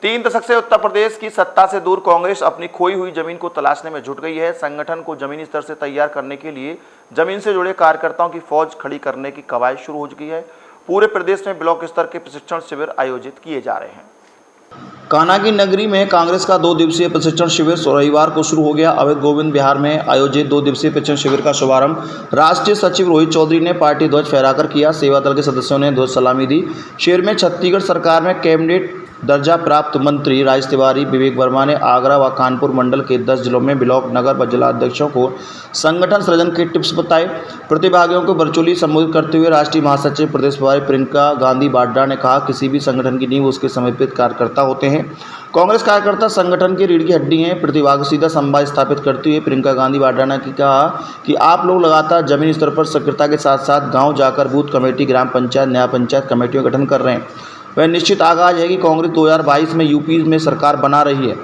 3 दशक से उत्तर प्रदेश की सत्ता से दूर कांग्रेस अपनी खोई हुई जमीन को तलाशने में जुट गई है। संगठन को जमीनी स्तर से तैयार करने के लिए जमीन से जुड़े कार्यकर्ताओं की फौज खड़ी करने की कवायद शुरू हो चुकी है। पूरे प्रदेश में ब्लॉक स्तर के प्रशिक्षण शिविर आयोजित किए जा रहे हैं। कान्हा नगरी में कांग्रेस का 2 दिवसीय प्रशिक्षण शिविर रविवार को शुरू हो गया। अवैध गोविंद विहार में आयोजित 2 दिवसीय प्रशिक्षण शिविर का शुभारंभ राष्ट्रीय सचिव रोहित चौधरी ने पार्टी ध्वज फहराकर किया। सेवा दल के सदस्यों ने ध्वज सलामी दी। शिविर में छत्तीसगढ़ सरकार में कैबिनेट दर्जा प्राप्त मंत्री राज तिवारी, विवेक वर्मा ने आगरा व कानपुर मंडल के 10 जिलों में ब्लॉक, नगर व जिला अध्यक्षों को संगठन सृजन के टिप्स बताए। प्रतिभागियों को वर्चुअली संबोधित करते हुए राष्ट्रीय महासचिव प्रदेश प्रभारी प्रियंका गांधी वाड्रा ने कहा, किसी भी संगठन की नींव उसके समर्पित कार्यकर्ता होते हैं। कांग्रेस कार्यकर्ता संगठन की रीढ़ की हड्डी हैं। प्रतिभाग सीधा संवाद स्थापित करते हुए प्रियंका गांधी वाड्रा ने कहा कि आप लोग लगातार जमीनी स्तर पर सक्रियता के साथ साथ गाँव जाकर बूथ कमेटी, ग्राम पंचायत, न्याय पंचायत कमेटियों का गठन कर रहे हैं। वह निश्चित आगाज है कि कांग्रेस 2022 में यूपी में सरकार बना रही है।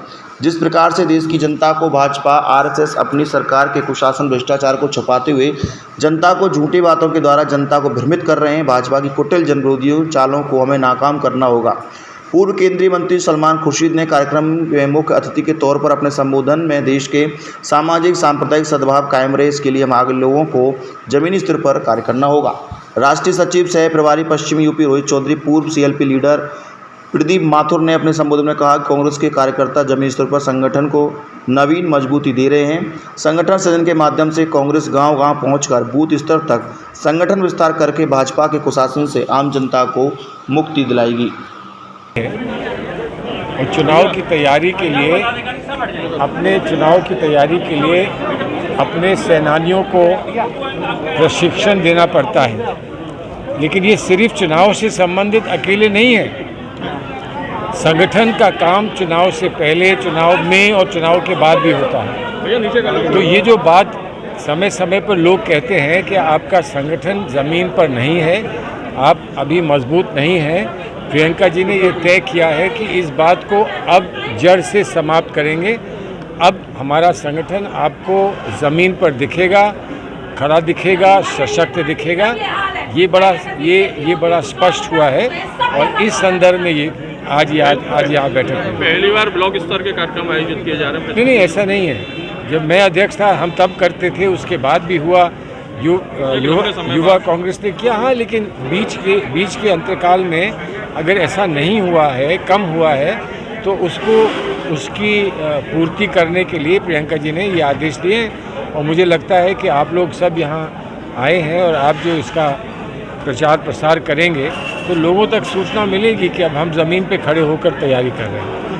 जिस प्रकार से देश की जनता को भाजपा आरएसएस अपनी सरकार के कुशासन, भ्रष्टाचार को छुपाते हुए जनता को झूठी बातों के द्वारा जनता को भ्रमित कर रहे हैं, भाजपा की कुटिल जनविरोधी चालों को हमें नाकाम करना होगा। पूर्व केंद्रीय मंत्री सलमान खुर्शीद ने कार्यक्रम में मुख्य अतिथि के तौर पर अपने संबोधन में देश के सामाजिक सांप्रदायिक सद्भाव कायम रहे, इसके लिए हम आगे लोगों को जमीनी स्तर पर कार्य करना होगा। राष्ट्रीय सचिव सह प्रभारी पश्चिमी यूपी रोहित चौधरी, पूर्व सीएलपी लीडर प्रदीप माथुर ने अपने संबोधन में कहा कि कांग्रेस के कार्यकर्ता जमीनी स्तर पर संगठन को नवीन मजबूती दे रहे हैं। संगठन सृजन के माध्यम से कांग्रेस गांव-गांव पहुंचकर बूथ स्तर तक संगठन विस्तार करके भाजपा के कुशासन से आम जनता को मुक्ति दिलाएगी। और चुनाव की तैयारी के लिए अपने सेनानियों को प्रशिक्षण देना पड़ता है, लेकिन ये सिर्फ चुनाव से संबंधित अकेले नहीं है। संगठन का काम चुनाव से पहले, चुनाव में और चुनाव के बाद भी होता है। तो ये जो बात समय समय पर लोग कहते हैं कि आपका संगठन ज़मीन पर नहीं है, आप अभी मजबूत नहीं हैं, प्रियंका जी ने ये तय किया है कि इस बात को अब जड़ से समाप्त करेंगे। अब हमारा संगठन आपको ज़मीन पर दिखेगा, खड़ा दिखेगा, सशक्त दिखेगा। ये बड़ा स्पष्ट हुआ है और इस संदर्भ में ये आज यहाँ बैठक हुई। पहली बार ब्लॉक स्तर के कार्यक्रम आयोजित किए जा रहे हैं। नहीं, ऐसा नहीं है। जब मैं अध्यक्ष था हम तब करते थे, उसके बाद भी हुआ, युवा कांग्रेस ने किया। हाँ, लेकिन बीच के अंतकाल में अगर ऐसा नहीं हुआ है, कम हुआ है, तो उसकी पूर्ति करने के लिए प्रियंका जी ने ये आदेश दिए। और मुझे लगता है कि आप लोग सब यहाँ आए हैं और आप जो इसका प्रचार प्रसार करेंगे तो लोगों तक सूचना मिलेगी कि अब हम ज़मीन पे खड़े होकर तैयारी कर रहे हैं।